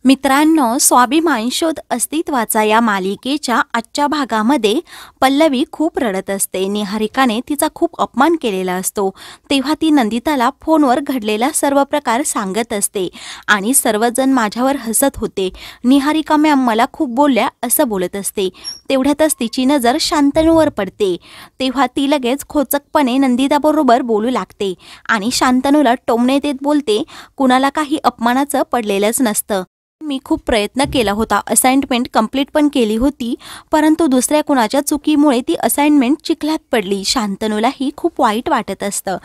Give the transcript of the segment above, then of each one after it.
मित्रांनो, स्वाभिमान शोध अस्तित्वाचा या मालिकेच्या आजच्या भागामध्ये पल्लवी खूप रडत असते. निहारिकाने तिचा खूप अपमान केलेला असतो. तेव्हा ती नंदिताला फोनवर घडलेला सर्व प्रकार सांगत असते आणि सर्वजण माझ्यावर हसत होते. निहारिका मॅम मला खूप बोलल्या असं बोलत असते. तेवढ्यातच तिची नजर शांतनूवर पडते. तेव्हा ती लगेच खोचकपणे नंदिताबरोबर बोलू लागते आणि शांतनूला टोमणे देत बोलते, कुणाला काही अपमानाचं पडलेलंच नसतं. मी खूप प्रयत्न केला होता, असाइनमेंट कंप्लीट पण केली होती, परंतु दुसऱ्या कुणाच्या चुकीमुळे ती असाइनमेंट चिखलात पडली. शांतनूलाही खूप वाईट वाटत असतं.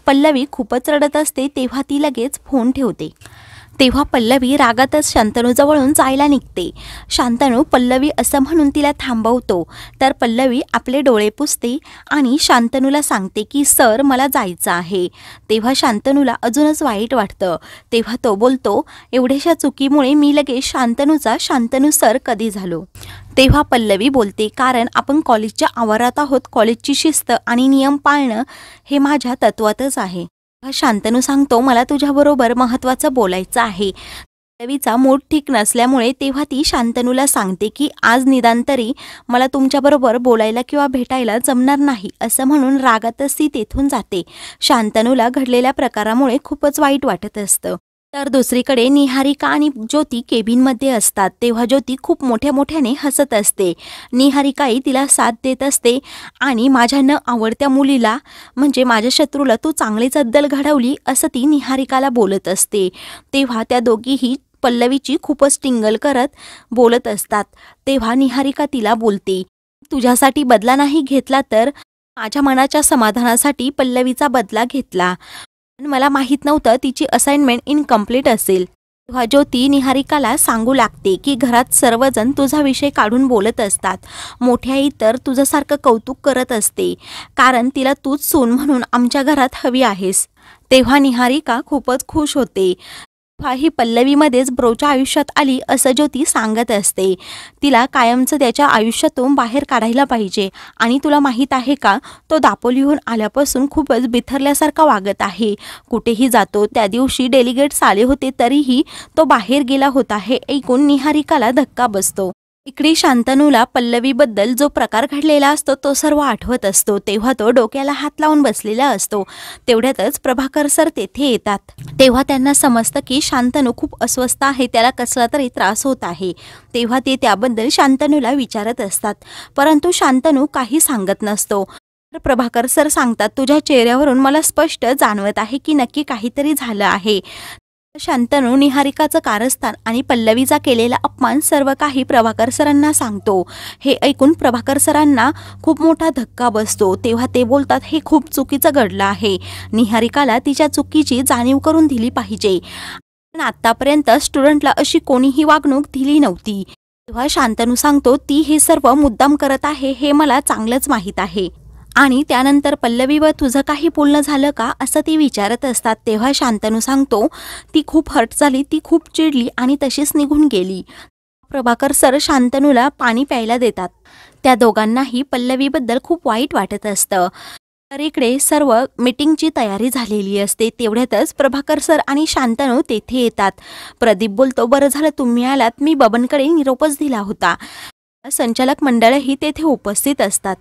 पल्लवी खूपच रडत असते. तेव्हा ती लगेच फोन ठेवते. तेव्हा पल्लवी रागातच शांतनूजवळून जायला निघते. शांतनू पल्लवी असं म्हणून तिला थांबवतो. तर पल्लवी आपले डोळे पुसते आणि शांतनूला सांगते की सर मला जायचं आहे. तेव्हा शांतनूला अजूनच वाईट वाटतं. तेव्हा तो बोलतो, एवढ्याशा चुकीमुळे मी लगेच शांतनू सर कधी झालो. तेव्हा पल्लवी बोलते, कारण आपण कॉलेजच्या आवारात आहोत. कॉलेजची शिस्त आणि नियम पाळणं हे माझ्या तत्वातच आहे. शांतनू सांगतो, मला तुझ्याबरोबर महत्त्वाचं बोलायचं आहे. पल्लवीचा मूड ठीक नसल्यामुळे तेव्हा ती शांतनूला सांगते की आज निदान तरी मला तुमच्याबरोबर बोलायला किंवा भेटायला जमणार नाही असं म्हणून रागातच ती तेथून जाते. शांतनूला घडलेल्या प्रकारामुळे खूपच वाईट वाटत असतं. तर दुसरीकडे निहारिका आणि ज्योती केबिनमध्ये असतात. तेव्हा ज्योती खूप मोठ्याने हसत असते. निहारिकाही तिला साथ देत असते आणि माझ्या न आवडत्या मुलीला म्हणजे माझ्या शत्रूला तू चांगलीच अद्दल घडवली असं ती निहारिकाला बोलत असते. तेव्हा त्या दोघीही पल्लवीची खूपच टिंगल करत बोलत असतात. तेव्हा निहारिका तिला बोलते, तुझ्यासाठी बदला नाही घेतला तर माझ्या मनाच्या समाधानासाठी पल्लवीचा बदला घेतला. मला माहीत नव्हतं तिची असाइनमेंट इनकम्प्लीट असेल. तेव्हा ज्योती निहारिकाला सांगू लागते की घरात सर्वजण तुझा विषय काढून बोलत असतात. मोठी आई तर तुझ्यासारखं कौतुक करत असते, कारण तिला तूच सून म्हणून आमच्या घरात हवी आहेस. तेव्हा निहारिका खूपच खुश होते. ही पल्लवीमध्येच ब्रोच्या आयुष्यात आली असं ज्योती सांगत असते. तिला कायमचं त्याच्या आयुष्यातून बाहेर काढायला पाहिजे. आणि तुला माहीत आहे का, तो दापोलीहून आल्यापासून खूपच बिथरल्यासारखा वागत आहे. कुठेही जातो. त्या दिवशी डेलिगेट्स आले होते तरीही तो बाहेर गेला होता. हे ऐकून निहारिकाला धक्का बसतो. इकडे शांतनूला पल्लवीबद्दल जो प्रकार घडलेला असतो तो सर्व आठवत असतो. तेव्हा तो डोक्याला हात लावून बसलेला असतो. तेवढ्यातच प्रभाकर सर तेथे येतात. तेव्हा त्यांना समजतं की शांतनू खूप अस्वस्थ आहे, त्याला कसला तरी त्रास होत आहे. तेव्हा ते त्याबद्दल शांतनूला विचारत असतात, परंतु शांतनू काही सांगत नसतो. प्रभाकर सर सांगतात, तुझ्या चेहऱ्यावरून मला स्पष्ट जाणवत आहे की नक्की काहीतरी झालं आहे. शांतनू निहारिकाचं कारस्थान आणि पल्लवीचा केलेला अपमान सर्व काही प्रभाकर सरांना सांगतो. हे ऐकून प्रभाकर सरांना खूप मोठा धक्का बसतो. तेव्हा ते बोलतात, हे खूप चुकीचं घडलं आहे. निहारिकाला तिच्या चुकीची जाणीव करून दिली पाहिजे. पण आतापर्यंत स्टुडंटला अशी कोणीही वागणूक दिली नव्हती. तेव्हा शांतनू सांगतो, ती हे सर्व मुद्दाम करत आहे हे मला चांगलंच माहीत आहे. आणि त्यानंतर पल्लवी व तुझं काही बोलणं झालं का असं ती विचारत असतात. तेव्हा शांतनू सांगतो, ती खूप हर्ट झाली, ती खूप चिडली आणि तशीच निघून गेली. प्रभाकर सर शांतनूला पाणी प्यायला देतात. त्या दोघांनाही पल्लवीबद्दल खूप वाईट वाटत असतं. तर इकडे सर्व मीटिंगची तयारी झालेली असते. तेवढ्यातच प्रभाकर सर आणि शांतनू तेथे येतात. प्रदीप बोलतो, बरं झालं तुम्ही आलात, मी बबनकडे निरोपच दिला होता. संचालक मंडळही तेथे उपस्थित असतात.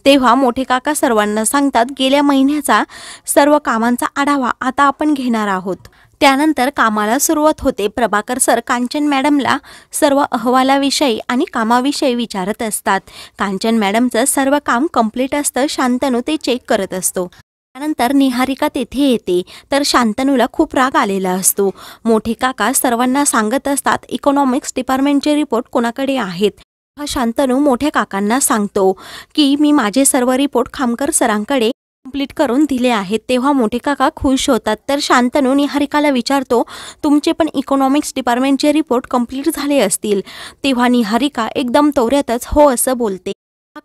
तेव्हा मोठे काका सर्वांना सांगतात, गेल्या महिन्याचा सर्व कामांचा आढावा आता आपण घेणार आहोत. त्यानंतर कामाला सुरुवात होते. प्रभाकर सर कांचन मॅडमला सर्व अहवालाविषयी आणि कामाविषयी विचारत असतात. कांचन मॅडमचं सर्व काम कंप्लीट असतं. शांतनू ते चेक करत असतो. त्यानंतर निहारिका तेथे येते. तर शांतनूला खूप राग आलेला असतो. मोठे काका सर्वांना सांगत असतात, इकॉनॉमिक्स डिपार्टमेंटचे रिपोर्ट कोणाकडे आहेत. हा शांतनू मोठ्या काकांना सांगतो की मी माझे सर्व रिपोर्ट खामकर सरांकडे कंप्लीट करून दिले आहेत. तेव्हा मोठे काका खुश होतात. तर शांतनू निहारिकाला विचारतो, तुमचे पण इकॉनॉमिक्स डिपार्टमेंटचे रिपोर्ट कंप्लीट झाले असतील. तेव्हा निहारिका एकदम तोऱ्यातच हो असं बोलते.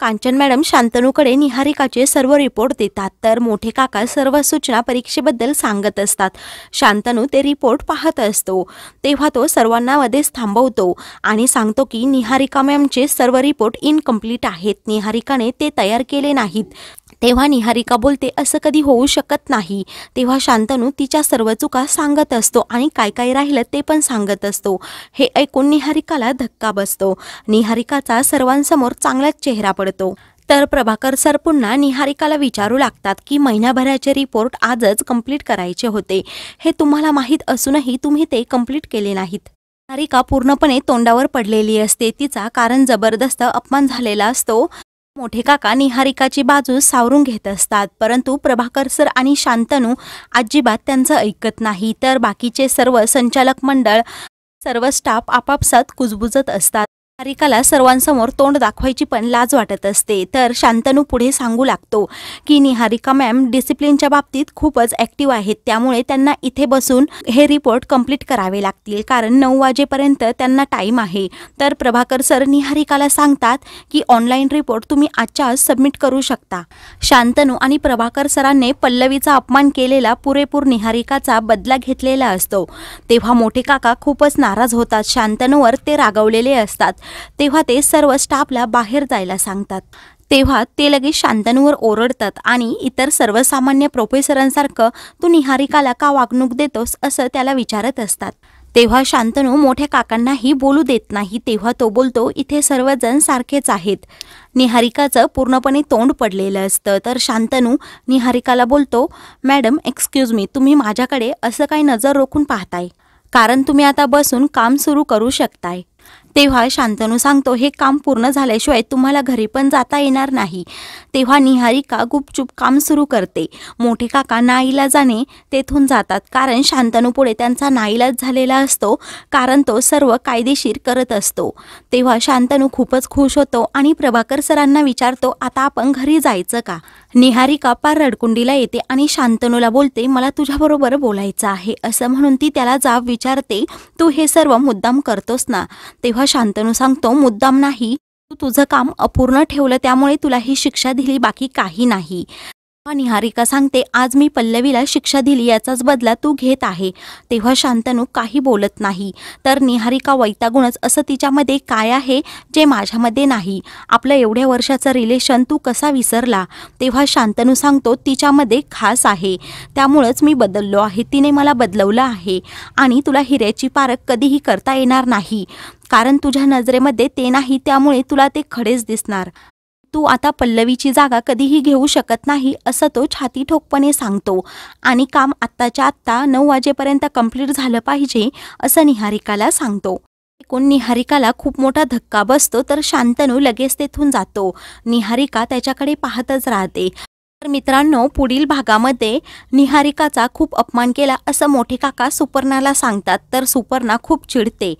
कांचन मॅडम शांतनूकडे निहारिकाचे सर्व रिपोर्ट देतात, तर मोठे काका सर्व सूचना परीक्षेबद्दल सांगत असतात. शांतनू ते रिपोर्ट पाहत असतो. तेव्हा तो सर्वांना मध्येच थांबवतो आणि सांगतो की निहारिका मॅमचे सर्व रिपोर्ट इनकम्प्लीट आहेत. निहारिकाने ते तयार केले नाहीत. तेव्हा निहारिका बोलते असं कधी होऊ शकत नाही. तेव्हा शांतनू तिच्या सर्व चुका सांगत असतो आणि काय काय राहिलं ते पण सांगत असतो. हे ऐकून निहारिकाला धक्का बसतो. निहारिकाचा सर्वांसमोर चांगलाच चेहरा पडतो. तर प्रभाकर सर पुन्हा निहारिकाला विचारू लागतात की महिनाभराचे रिपोर्ट आजच कंप्लीट करायचे होते. हे तुम्हाला माहीत असूनही तुम्ही ते कंप्लीट केले नाहीत. निहारिका पूर्णपणे तोंडावर पडलेली असते. तिचा कारण जबरदस्त अपमान झालेला असतो. मोठे काका निहारिकाची बाजू सावरून घेत असतात, परंतु प्रभाकर सर आणि शांतनू अजिबात त्यांचं ऐकत नाही. तर बाकीचे सर्व संचालक मंडळ, सर्व स्टाफ आपापसात कुजबुजत असतात. निहारिकाला सर्वांसमोर तोंड दाखवायची पण लाज वाटत असते. तर शांतनू पुढे सांगू लागतो की निहारिका मॅम डिसिप्लिनच्या बाबतीत खूपच ॲक्टिव्ह आहेत, त्यामुळे त्यांना इथे बसून हे रिपोर्ट कंप्लीट करावे लागतील, कारण 9 वाजेपर्यंत त्यांना टाईम आहे. तर प्रभाकर सर निहारिकाला सांगतात की ऑनलाईन रिपोर्ट तुम्ही आजच्या आज सबमिट करू शकता. शांतनू आणि प्रभाकर सरांनी पल्लवीचा अपमान केलेला पुरेपूर निहारिकाचा बदला घेतलेला असतो. तेव्हा मोठे काका खूपच नाराज होतात. शांतनूवर ते रागावलेले असतात. तेव्हा ते सर्व स्टाफला बाहेर जायला सांगतात. तेव्हा ते लगेच शांतनूवर ओरडतात आणि इतर सर्वसामान्य प्रोफेसरांसारखं तू निहारिकाला का वागणूक देतोस असं त्याला विचारत असतात. तेव्हा शांतनू मोठ्या काकांनाही बोलू देत नाही. तेव्हा तो बोलतो इथे सर्वजण सारखेच आहेत. निहारिकाचं पूर्णपणे तोंड पडलेलं असतं. तर शांतनू निहारिकाला बोलतो मॅडम एक्सक्यूज मी, तुम्ही माझ्याकडे असं काही नजर रोखून पाहताय, कारण तुम्ही आता बसून काम सुरू करू शकताय. तेव्हा शांतनू सांगतो हे काम पूर्ण झाल्याशिवाय तुम्हाला घरी पण जाता येणार नाही. तेव्हा निहारिका गुपचूप काम सुरू करते. मोठे काका नाईलाजाने तेथून जातात, कारण शांतनू पुढे त्यांचा नाईलाज झालेला असतो, कारण तो सर्व कायदेशीर करत असतो. तेव्हा शांतनू खूपच खुश होतो आणि प्रभाकर सरांना विचारतो आता आपण घरी जायचं का. निहारिका पार रडकुंडीला येते आणि शांतनूला बोलते मला तुझ्याबरोबर बोलायचं आहे, असं म्हणून ती त्याला जाब विचारते तू हे सर्व मुद्दाम करतोस ना. तेव्हा शांतनू सांगतो मुद्दाम नाही, तू तुझं काम अपूर्ण ठेवलं त्यामुळे तुला ही शिक्षा दिली, बाकी काही नाही. निहारिका सांगते आज मी पल्लवीला शिक्षा दिली याचाच बदला तू घेत आहे. तेव्हा शांतनू काही बोलत नाही. तर निहारिका वैतागूनच असं तिच्यामध्ये काय आहे जे माझ्यामध्ये नाही, आपलं एवढ्या वर्षाचं रिलेशन तू कसा विसरला. तेव्हा शांतनू सांगतो तिच्यामध्ये खास आहे, त्यामुळंच मी बदललो आहे, तिने मला बदलवलं आहे आणि तुला हिऱ्याची पारख कधीही करता येणार नाही, कारण तुझ्या नजरेमध्ये ते नाही, त्यामुळे तुला ते खडेच दिसणार. तू आता पल्लवीची जागा कधीही घेऊ शकत नाही असं तो छाती ठोकपणे सांगतो आणि काम आत्ताच्या आत्ता 9 वाजेपर्यंत कंप्लीट झालं पाहिजे असं निहारिकाला सांगतो. ऐकून निहारिकाला खूप मोठा धक्का बसतो. तर शांतनू लगेच तेथून जातो. निहारिका त्याच्याकडे पाहतच राहते. तर मित्रांनो पुढील भागामध्ये निहारिकाचा खूप अपमान केला असं मोठे काका सुपर्णाला सांगतात. तर सुपर्णा खूप चिडते.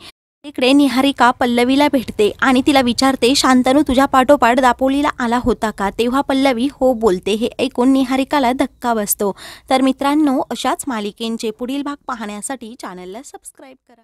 इकडे निहारिका पल्लवीला भेटते आणि तिला विचारते शांतनू तुझ्या पाठोपाठ दापोलीला आला होता का. तेव्हा पल्लवी हो बोलते. हे ऐकून निहारिकाला धक्का बसतो. तर मित्रांनो अशाच मालिकेंचे पुढील भाग पाहण्यासाठी चॅनलला सबस्क्राईब करा.